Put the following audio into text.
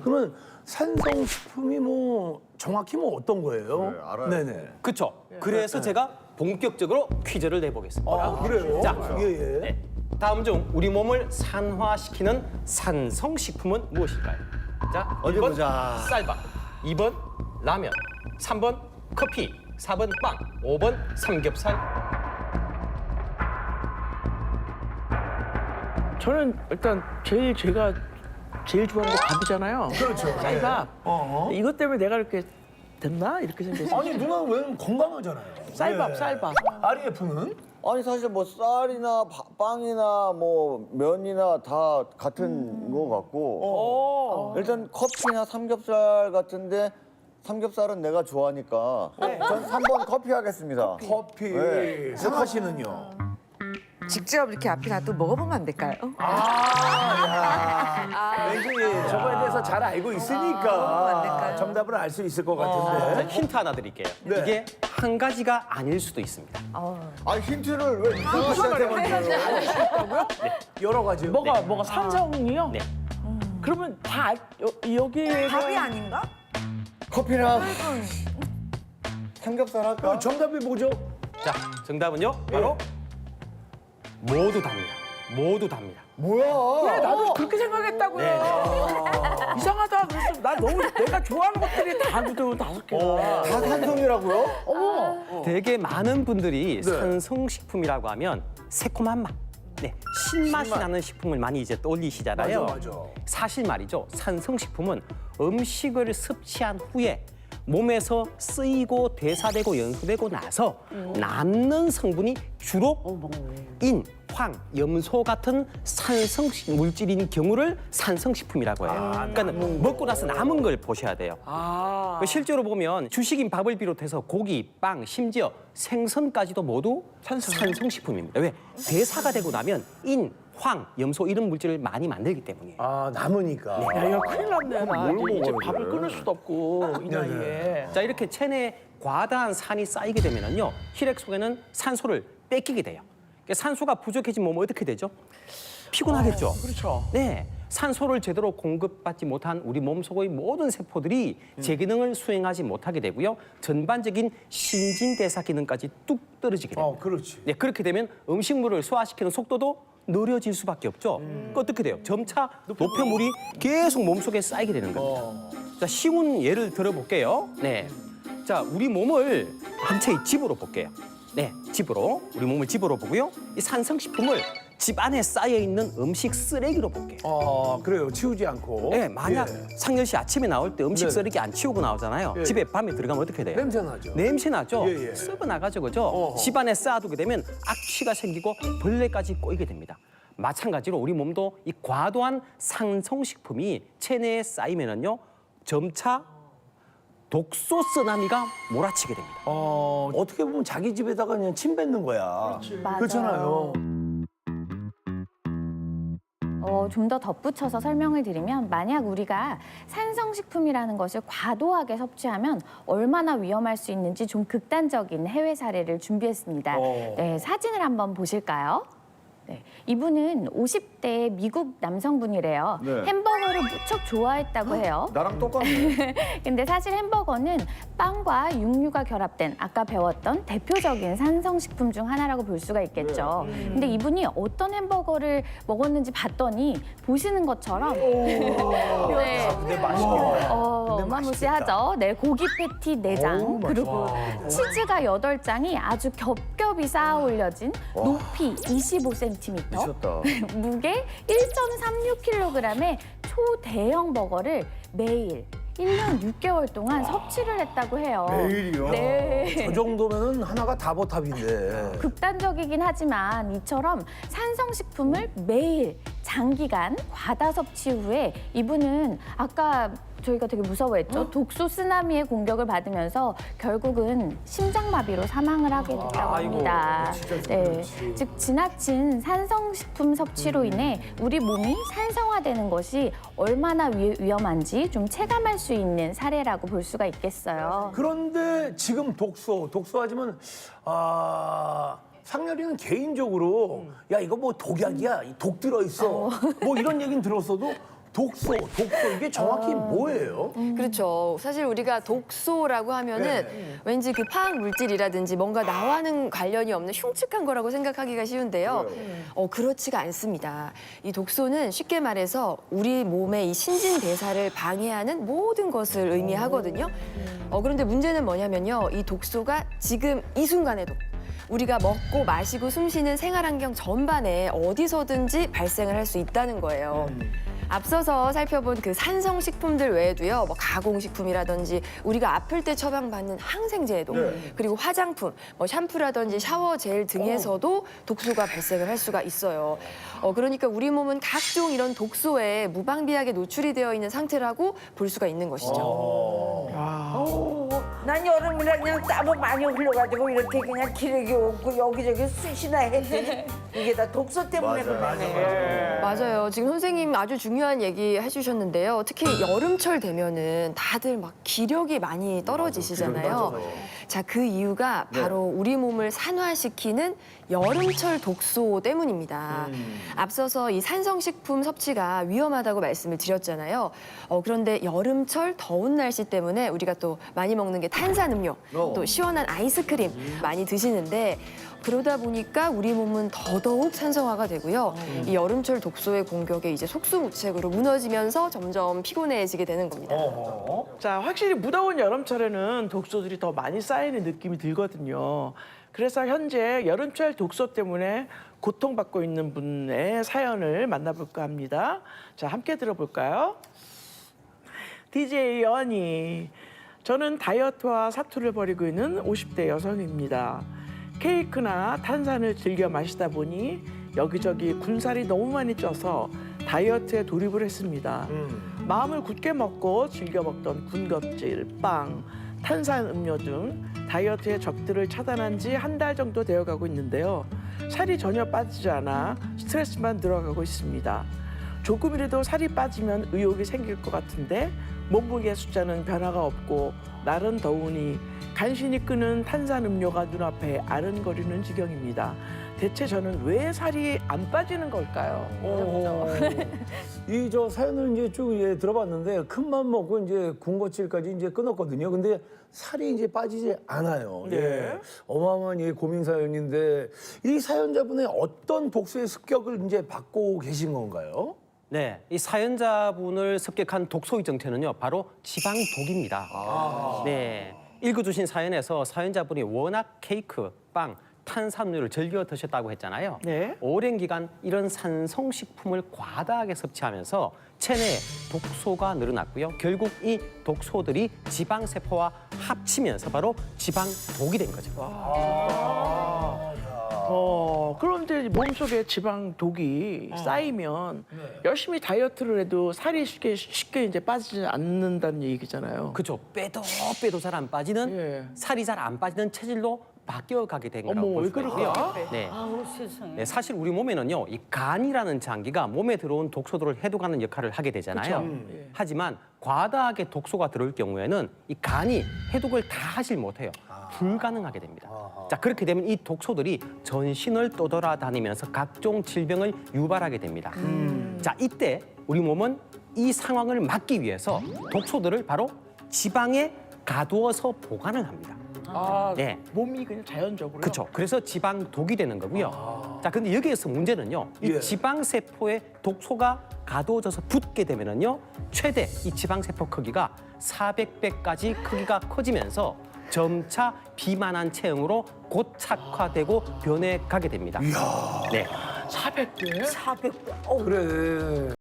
그러면 산성식품이 뭐 정확히 뭐 어떤 거예요? 네, 알아요. 네네. 그렇죠. 그래서 제가 본격적으로 퀴즈를 내보겠습니다. 아, 그래요? 자, 예. 네. 다음 중 우리 몸을 산화시키는 산성식품은 무엇일까요? 자, 어디 1번 보자. 쌀밥, 2번 라면, 3번 커피, 4번 빵, 5번 삼겹살. 저는 일단 제가 제일 좋아하는 게 밥이잖아요. 그렇죠. 쌀밥. 어허. 이것 때문에 내가 이렇게 됐나? 이렇게 생겼어요. 아니 누나 왜 건강하잖아요. 쌀밥, 쌀밥. REF는? 아니 사실 뭐 쌀이나 빵이나 뭐 면이나 다 같은 거 같고 일단 커피나 삼겹살 같은데 삼겹살은 내가 좋아하니까 전 3번 커피 하겠습니다. 커피. 네. 승하 씨는요? 직접 이렇게 앞에 놔두고 먹어보면 안 될까요? 왠지 저거에 대해서 잘 알고 안 있으니까 될까요? 정답을 알 수 있을 것 같은데. 힌트 하나 드릴게요. 네. 이게 한 가지가 아닐 수도 있습니다. 아니 힌트를 왜 이상한 씨한테만 줘요? 여러 가지요. 뭐가 산성이요? 네. 그러면 다 여기에 밥이 아닌가? 커피랑 삼겹살 할까? 정답이 뭐죠? 자, 정답은요. 바로 모두 답니다. 모두 답니다. 뭐야? 나도 그렇게 생각했다고요. 네, 이상하다. 그래서 나 너무 내가 좋아하는 것들이 다 묻어 5개가. 다 산성이라고요? 되게 많은 분들이 산성식품이라고 하면 새콤한 맛, 신맛이 나는 식품을 많이 이제 떠올리시잖아요. 맞아. 사실 말이죠. 산성식품은 음식을 섭취한 후에 몸에서 쓰이고 대사되고 연소되고 나서 남는 성분이 주로 인, 황, 염소 같은 산성 물질인 경우를 산성식품이라고 해요. 그러니까 먹고 나서 남은 걸 보셔야 돼요. 실제로 보면 주식인 밥을 비롯해서 고기, 빵, 심지어 생선까지도 모두 산성식품입니다. 왜? 대사가 되고 나면 인, 황, 염소 이런 물질을 많이 만들기 때문이에요. 아 남으니까. 야, 이거 큰일 났네. 나 이제 먹어야 밥을 돼? 끊을 수도 없고 이 나이에. 자, 이렇게 체내에 과다한 산이 쌓이게 되면요, 혈액 속에는 산소를 뺏기게 돼요. 그러니까 산소가 부족해지면 몸은 어떻게 되죠? 피곤하겠죠. 그렇죠. 네, 산소를 제대로 공급받지 못한 우리 몸속의 모든 세포들이 제 기능을 수행하지 못하게 되고요, 전반적인 신진대사 기능까지 뚝 떨어지게 됩니다. 그렇지. 네, 그렇게 되면 음식물을 소화시키는 속도도 느려질 수밖에 없죠. 그러니까 어떻게 돼요? 점차 노폐물이 계속 몸속에 쌓이게 되는 겁니다. 자, 쉬운 예를 들어볼게요. 네, 자, 우리 몸을 한 채의 집으로 볼게요. 네, 집으로, 우리 몸을 집으로 보고요, 이 산성식품을 집 안에 쌓여 있는 음식 쓰레기로 볼게요. 그래요. 치우지 않고. 네, 만약 예. 상렬 씨 아침에 나올 때 음식 네네. 쓰레기 안 치우고 나오잖아요. 예. 집에 밤에 들어가면 어떻게 돼요? 냄새 나죠. 냄새 나죠? 예, 예. 썩어 나가죠, 그죠? 어허. 집 안에 쌓아두게 되면 악취가 생기고 벌레까지 꼬이게 됩니다. 마찬가지로 우리 몸도 이 과도한 산성식품이 체내에 쌓이면은요, 점차 독소 쓰나미가 몰아치게 됩니다. 어떻게 보면 자기 집에다가 그냥 침 뱉는 거야. 그렇잖아요. 좀 더 덧붙여서 설명을 드리면, 만약 우리가 산성식품이라는 것을 과도하게 섭취하면 얼마나 위험할 수 있는지 좀 극단적인 해외 사례를 준비했습니다. 네, 사진을 한번 보실까요? 네, 이분은 50대 미국 남성분이래요. 네. 햄버거를 무척 좋아했다고 해요. 나랑 똑같네. 근데 사실 햄버거는 빵과 육류가 결합된 아까 배웠던 대표적인 산성식품 중 하나라고 볼 수가 있겠죠. 근데 이분이 어떤 햄버거를 먹었는지 봤더니 보시는 것처럼 네. 근데 맛있겠다. 어마무시하죠. 네, 고기 패티 4장, 어우, 그리고 치즈가 8장이 아주 겹겹이 쌓아 올려진 높이 25cm, 미쳤다. 무게 1.36kg의 초대형 버거를 매일 1년 6개월 동안 섭취를 했다고 해요. 매일이요? 네. 저 정도면은 하나가 다보탑인데. 극단적이긴 하지만 이처럼 산성식품을 매일 장기간 과다 섭취 후에 이분은 아까 저희가 되게 무서워했죠. 독소 쓰나미의 공격을 받으면서 결국은 심장마비로 사망을 하게 됐다고 합니다. 네, 즉 지나친 산성식품 섭취로 인해 우리 몸이 산성화되는 것이 얼마나 위험한지 좀 체감할 수 있는 사례라고 볼 수가 있겠어요. 그런데 지금 독소하지만 상렬이는 개인적으로 야 이거 뭐 독약이야, 독 들어 있어. 뭐 이런 얘기는 들었어도 독소 이게 정확히 뭐예요? 그렇죠. 사실 우리가 독소라고 하면은 왠지 그 화학 물질이라든지 뭔가 나와는 관련이 없는 흉측한 거라고 생각하기가 쉬운데요. 그렇지가 않습니다. 이 독소는 쉽게 말해서 우리 몸의 이 신진대사를 방해하는 모든 것을 의미하거든요. 그런데 문제는 뭐냐면요. 이 독소가 지금 이 순간에도 우리가 먹고 마시고 숨쉬는 생활환경 전반에 어디서든지 발생을 할 수 있다는 거예요. 앞서서 살펴본 그 산성식품들 외에도요, 뭐 가공식품이라든지 우리가 아플 때 처방받는 항생제에도 그리고 화장품, 뭐 샴푸라든지 샤워 젤 등에서도 독소가 발생을 할 수가 있어요. 그러니까 우리 몸은 각종 이런 독소에 무방비하게 노출이 되어 있는 상태라고 볼 수가 있는 것이죠. 난 여름이라 그냥 땀이 많이 흘러가지고 이렇게 그냥 기력이 없고 여기저기 쑤시나 했더니 이게 다 독소 때문에 그러네. 맞아요. 지금 선생님 아주 중요한 얘기 해주셨는데요. 특히 여름철 되면은 다들 막 기력이 많이 떨어지시잖아요. 자, 그 이유가 바로 우리 몸을 산화시키는 여름철 독소 때문입니다. 앞서서 이 산성식품 섭취가 위험하다고 말씀을 드렸잖아요. 그런데 여름철 더운 날씨 때문에 우리가 또 많이 먹는 게 탄산음료, 또 시원한 아이스크림 많이 드시는데 그러다 보니까 우리 몸은 더더욱 산성화가 되고요. 이 여름철 독소의 공격에 이제 속수무책으로 무너지면서 점점 피곤해지게 되는 겁니다. 자, 확실히 무더운 여름철에는 독소들이 더 많이 쌓이는 느낌이 들거든요. 그래서 현재 여름철 독소 때문에 고통받고 있는 분의 사연을 만나볼까 합니다. 자, 함께 들어볼까요? DJ 연희. 저는 다이어트와 사투를 벌이고 있는 50대 여성입니다. 케이크나 탄산을 즐겨 마시다 보니 여기저기 군살이 너무 많이 쪄서 다이어트에 돌입을 했습니다. 마음을 굳게 먹고 즐겨 먹던 군것질, 빵, 탄산 음료 등 다이어트의 적들을 차단한 지 한 달 정도 되어가고 있는데요. 살이 전혀 빠지지 않아 스트레스만 늘어가고 있습니다. 조금이라도 살이 빠지면 의욕이 생길 것 같은데 몸무게 숫자는 변화가 없고 날은 더우니 간신히 끄는 탄산 음료가 눈앞에 아른거리는 지경입니다. 대체 저는 왜 살이 안 빠지는 걸까요? 이 저 사연을 이제 쭉 들어봤는데 큰맘 먹고 이제 군것질까지 이제 끊었거든요. 근데 살이 이제 빠지지 않아요. 예. 어마어마한 이 고민 사연인데 이 사연자분의 어떤 독소의 습격을 이제 받고 계신 건가요? 네, 이 사연자분을 습격한 독소의 정체는요, 바로 지방독입니다. 네, 읽어주신 사연에서 사연자분이 워낙 케이크, 빵, 탄산음료를 즐겨 드셨다고 했잖아요. 네. 오랜 기간 이런 산성식품을 과다하게 섭취하면서 체내에 독소가 늘어났고요. 결국 이 독소들이 지방세포와 합치면서 바로 지방독이 된 거죠. 그런데 몸속에 지방독이 쌓이면 열심히 다이어트를 해도 살이 쉽게 이제 빠지지 않는다는 얘기잖아요. 그렇죠. 빼도 잘 안 빠지는, 예. 살이 잘 안 빠지는 체질로 바뀌어가게 된 거라고 어머, 볼 왜 수가 있고요. 그럴까? 네. 아우 세상에. 네, 사실 우리 몸에는요, 이 간이라는 장기가 몸에 들어온 독소들을 해독하는 역할을 하게 되잖아요. 예. 하지만 과다하게 독소가 들어올 경우에는 이 간이 해독을 다 하질 못해요. 불가능하게 됩니다. 자, 그렇게 되면 이 독소들이 전신을 떠돌아다니면서 각종 질병을 유발하게 됩니다. 자, 이때 우리 몸은 이 상황을 막기 위해서 독소들을 바로 지방에 가두어서 보관을 합니다. 네. 몸이 그냥 자연적으로. 그렇죠. 그래서 지방독이 되는 거고요. 자, 근데 여기에서 문제는요. 이 예. 지방세포에 독소가 가두어져서 붙게 되면은요. 최대 이 지방세포 크기가 400배까지 크기가 커지면서 점차 비만한 체형으로 고착화되고 변해가게 됩니다. 네. 400배? 400. 그래.